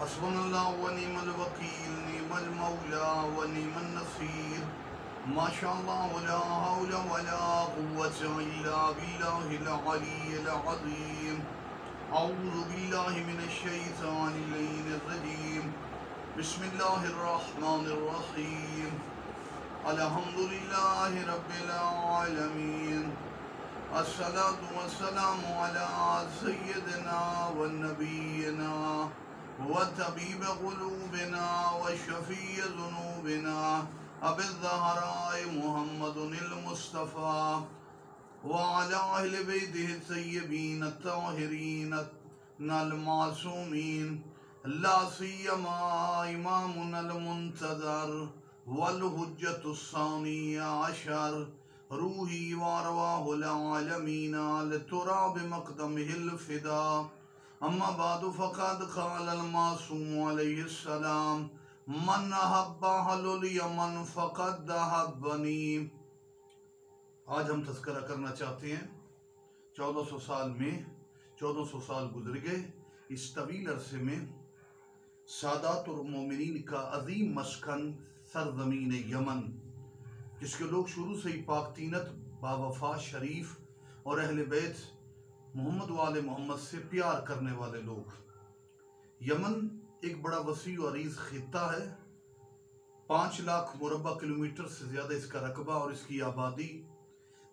حسبنا اللہ و نعم الوکیل، نعم المولا و نعم النصیر، ما شاء اللہ لا حول ولا قوة الا باللہ العلی العظیم۔ اعوذ باللہ من الشیطان اللعین الرجیم، بسم اللہ الرحمن الرحیم، الحمدللہ رب العالمین، الصلاة والسلام علی سیدنا و نبینا وطبیب قلوبنا وشفیع ذنوبنا ابی الزہراء محمد المصطفیٰ وعلی اہل بیتہ الطیبین الطاہرین المعصومین، لا سیما امامنا المنتظر والحجۃ الثانی عشر، روحی وارواح العالمین لتراب مقدمہ الفدا، اما بعد فقد قال المعصوم علیہ السلام من احب اہل الیمن فقد احبنی۔ آج ہم تذکرہ کرنا چاہتے ہیں 1400 سال میں 1400 سال گزر گئے، اس طویل عرصے میں سادات اور مومنین کا عظیم مسکن سرزمین یمن، جس کے لوگ شروع سے ہی پاک تینت، باوفا، شریف اور اہل بیت محمد وآل محمد سے پیار کرنے والے لوگ۔ یمن ایک بڑا وسیع و عریض خطہ ہے، 5 لاکھ مربع کلومیٹر سے زیادہ اس کا رقبہ اور اس کی آبادی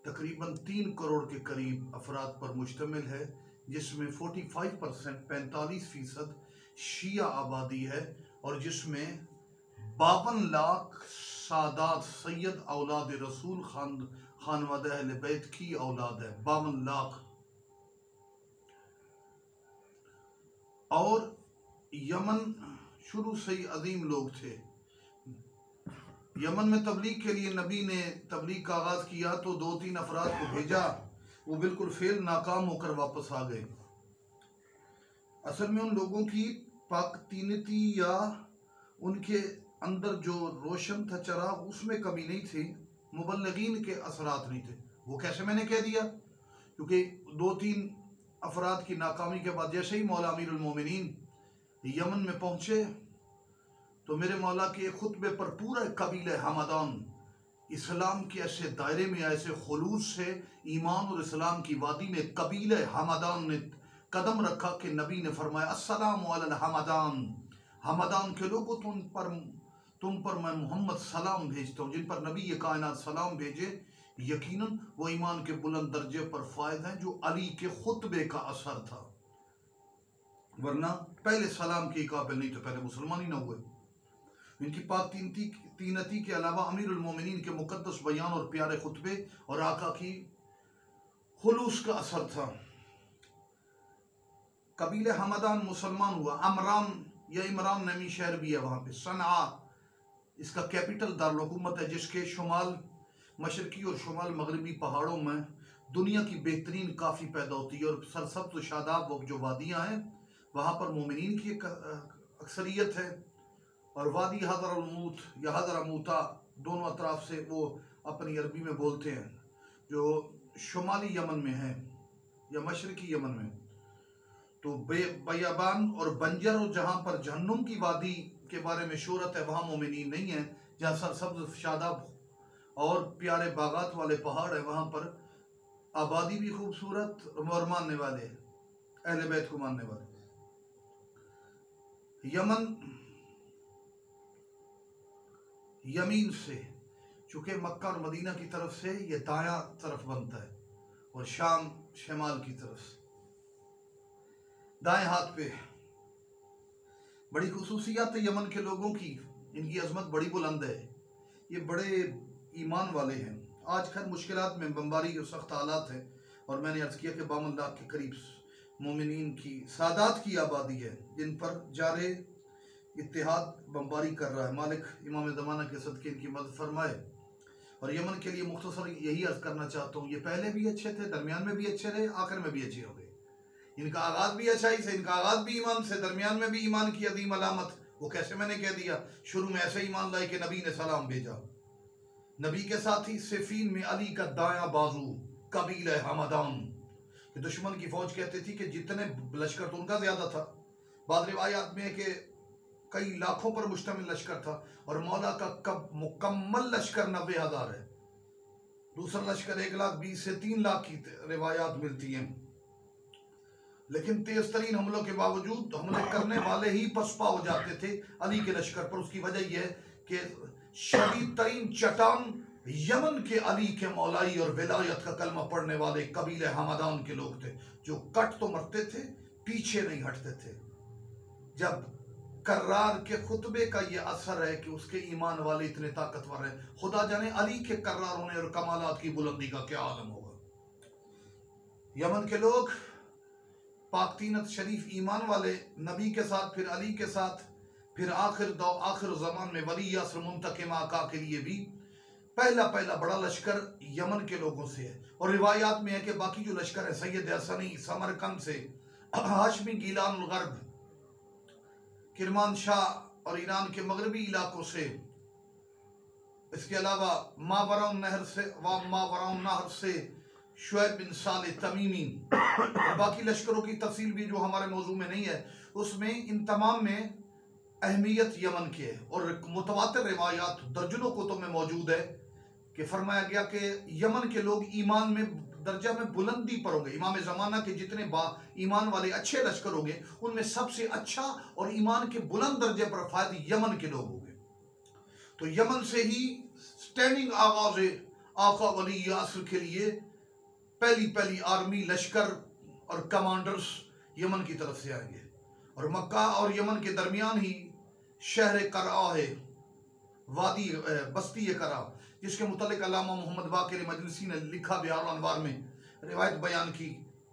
تقریباً 3 کروڑ کے قریب افراد پر مشتمل ہے، جس میں 45% شیعہ آبادی ہے، اور جس میں 52 لاکھ سادات سید اولاد رسول خانوادہ اہل بیت کی اولاد ہے، 52 لاکھ۔ اور یمن شروع سے ہی عظیم لوگ تھے۔ یمن میں تبلیغ کے لیے نبی نے تبلیغ کا آغاز کیا تو 2-3 افراد کو بھیجا، وہ بالکل فیل ناکام ہو کر واپس آ گئے۔ اصل میں ان لوگوں کی پاک تینتی یا ان کے اندر جو روشن تھا چراغ، اس میں کمی نہیں تھی، مبلغین کے اثرات نہیں تھے۔ وہ کیسے میں نے کہہ دیا؟ کیونکہ 2-3 افراد کی ناکامی کے بعد جیسے ہی مولا امیر المومنین یمن میں پہنچے تو میرے مولا کے خطبے پر پورا قبیلہ حمدان اسلام کے ایسے دائرے میں، ایسے خلوص سے ایمان اور اسلام کی وادی میں قبیلہ حمدان نے قدم رکھا کہ نبی نے فرمایا السلام علی الحمدان، حمدان کے لوگوں تم پر میں محمد سلام بھیجتا ہوں۔ جن پر نبی یہ کائنات سلام بھیجے، یقیناً وہ ایمان کے بلند درجے پر فائز ہیں، جو علی کے خطبے کا اثر تھا، ورنہ پہلے سلام کے قابل نہیں تو پہلے مسلمان ہی نہ ہوئے۔ ان کی پاک تینتی کے علاوہ امیر المومنین کے مقدس بیان اور پیارے خطبے اور آقا کی خلوص کا اثر تھا۔ قبیلہ حمدان مسلمان ہوا۔ عمران یا عمران نامی شہر بھی ہے وہاں پہ، صنعاء اس کا کیپٹل دارالحکومت ہے، جس کے شمال مشرقی اور شمال مغربی پہاڑوں میں دنیا کی بہترین کافی پیدا ہوتی ہے، اور سرسبز و شاداب جو وادیاں ہیں وہاں پر مومنین کی ایک اکثریت ہے، اور وادی حضرموت یا حضرموتا دونوں اطراف سے وہ اپنی عربی میں بولتے ہیں، جو شمالی یمن میں ہے یا مشرقی یمن میں۔ تو بیابان اور بنجر، اور جہاں پر جہنم کی وادی کے بارے میں شہرت ہے، وہاں مومنین نہیں ہیں۔ جہاں سرسبز شاداب اور پیارے باغات والے پہاڑ ہیں، وہاں پر آبادی بھی خوبصورت اور ماننے والے، اہل بیت کو ماننے والے۔ یمن یمین سے، چونکہ مکہ اور مدینہ کی طرف سے یہ دایاں طرف بنتا ہے، اور شام شمال کی طرف سے دائیں ہاتھ پہ۔ بڑی خصوصیات یمن کے لوگوں کی، ان کی عظمت بڑی بلند ہے، یہ بڑے ایمان والے ہیں۔ آج خیر مشکلات میں بمباری اور سخت حالات ہیں، اور میں نے عرض کیا کہ 52 لاکھ کے قریب مومنین کی سادات کی آبادی ہے، جن پر جارے اتحاد بمباری کر رہا ہے۔ مالک امام زمانہ کے صدقے ان کی مدد فرمائے۔ اور یمن کے لیے مختصر یہی عرض کرنا چاہتا ہوں، یہ پہلے بھی اچھے تھے، درمیان میں بھی اچھے رہے، آخر میں بھی اچھے ہو گئے۔ ان کا آغاز بھی اچھائی سے، ان کا آغاز بھی ایمان سے، درمیان میں بھی ایمان کی عظیم علامت۔ وہ کیسے میں نے کہہ دیا؟ شروع میں ایسے ایمان لائے کہ نبی نے سلام بھیجا۔ نبی کے ساتھی صفین میں علی کا دایاں بازو قبیلہ حمدان، کہ دشمن کی فوج کہتے تھی کہ جتنے لشکر تو ان کا زیادہ تھا۔ بعض روایات میں ہے کہ کئی لاکھوں پر مشتمل لشکر تھا، اور مولا کا مکمل لشکر 90,000 ہے۔ دوسرا لشکر 1,20,000 سے 3,00,000 کی روایات ملتی ہیں۔ لیکن تیز ترین حملوں کے باوجود حملے کرنے والے ہی پسپا ہو جاتے تھے علی کے لشکر پر۔ اس کی وجہ یہ ہے کہ شدید ترین چٹان یمن کے علی کے مولائی اور ولایت کا کلمہ پڑھنے والے قبیلہ حمدان کے لوگ تھے، جو کٹ تو مرتے تھے، پیچھے نہیں ہٹتے تھے۔ جب کرار کے خطبے کا یہ اثر ہے کہ اس کے ایمان والے اتنے طاقتور ہیں، خدا جانے علی کے کرار ہونے اور کمالات کی بلندی کا کیا عالم ہوگا۔ یمن کے لوگ پاک تینت شریف ایمان والے نبی کے ساتھ، پھر علی کے ساتھ، پھر آخر زمان میں ولی یاسر منتقم آقا کے لیے بھی پہلا بڑا لشکر یمن کے لوگوں سے ہے۔ اور روایات میں ہے کہ باقی جو لشکر ہے سید حسنی سمرقند سے، ہاشمی گیلان الغرب، کرمان شاہ اور ایران کے مغربی علاقوں سے، اس کے علاوہ ماوراء نہر سے شعیب بن صالح تمیمی، اور باقی لشکروں کی تفصیل بھی جو ہمارے موضوع میں نہیں ہے، اس میں ان تمام میں اہمیت یمن کی ہے۔ اور متواتر روایات درجنوں کتب میں موجود ہے کہ فرمایا گیا کہ یمن کے لوگ ایمان میں درجہ میں بلندی پر ہوں گے۔ امام زمانہ کے جتنے ایمان والے اچھے لشکر ہوں گے، ان میں سب سے اچھا اور ایمان کے بلند درجے پر فائد یمن کے لوگ ہوں گے۔ تو یمن سے ہی سٹینڈنگ آغاز آقا ولی یاسر کے لیے پہلی آرمی لشکر اور کمانڈرز یمن کی طرف سے آئیں گے، اور مکہ اور یمن کے درمیان ہی شہر قرآ ہے، وادی بستی قرآ، جس کے متعلق علامہ محمد باقر مجلسی نے لکھا بہار الانوار میں، روایت بیان کی،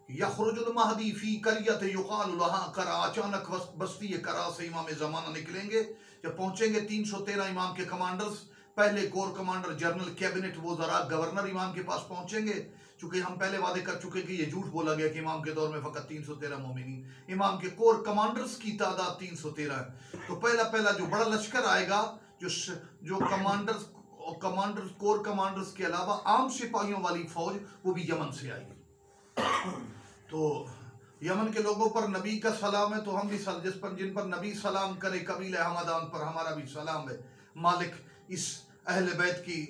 یخرج المہدی فی قریۃ یقال لہا قرآ، اچانک بستی قرآ سے امام زمانہ نکلیں گے۔ جب پہنچیں گے 313 امام کے کمانڈرز، پہلے کور کمانڈر جنرل کیبنٹ وزراء گورنر امام کے پاس پہنچیں گے، چونکہ ہم پہلے وعدے کر چکے کہ یہ جھوٹ بولا گیا کہ امام کے دور میں فقط 313 مومنین، امام کے کور کمانڈرز کی تعداد 313 ہے۔ تو پہلا جو بڑا لشکر آئے گا، جو کمانڈرز کور کمانڈرز کے علاوہ عام سپاہیوں والی فوج، وہ بھی یمن سے آئے گی۔ تو یمن کے لوگوں پر نبی کا سلام ہے، تو ہم بھی جن پر نبی سلام کرے، قبیلہ حمدان پر ہمارا بھی سلام ہے۔ مالک اس اہل بیت کی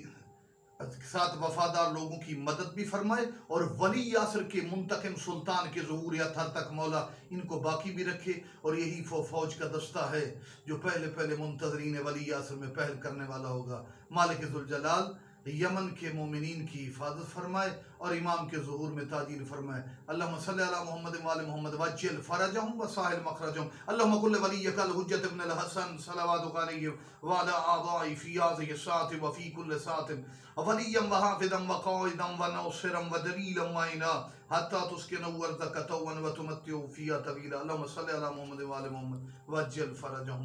ساتھ وفادار لوگوں کی مدد بھی فرمائے، اور ولی یاسر کے منتقم سلطان کے ظہوریت حد تک مولا ان کو باقی بھی رکھے۔ اور یہی فوج کا دستہ ہے جو پہلے منتظرین ولی یاسر میں پہل کرنے والا ہوگا۔ مالک ذوالجلال یمن کے مومنین کی حفاظت فرمائے اور امام کے ظہور میں تاجیل فرمائے۔ اللہم صلی علی محمد وآل محمد وعجل فرجہم وسائل مخرجہم۔ اللہم کل ولیک الحجۃ ابن الحسن صلواتک علیہ وعلی آبائی فی هذه الساعة وفی کل ساعة ولیا وحافظا وقائدا وناصرا ودلیلا معینا حتی تسکنوا ارضک طوعا وتمتعوا فیہا طویلا۔ اللہم صلی علی محمد وآل محمد وعجل فرجہم۔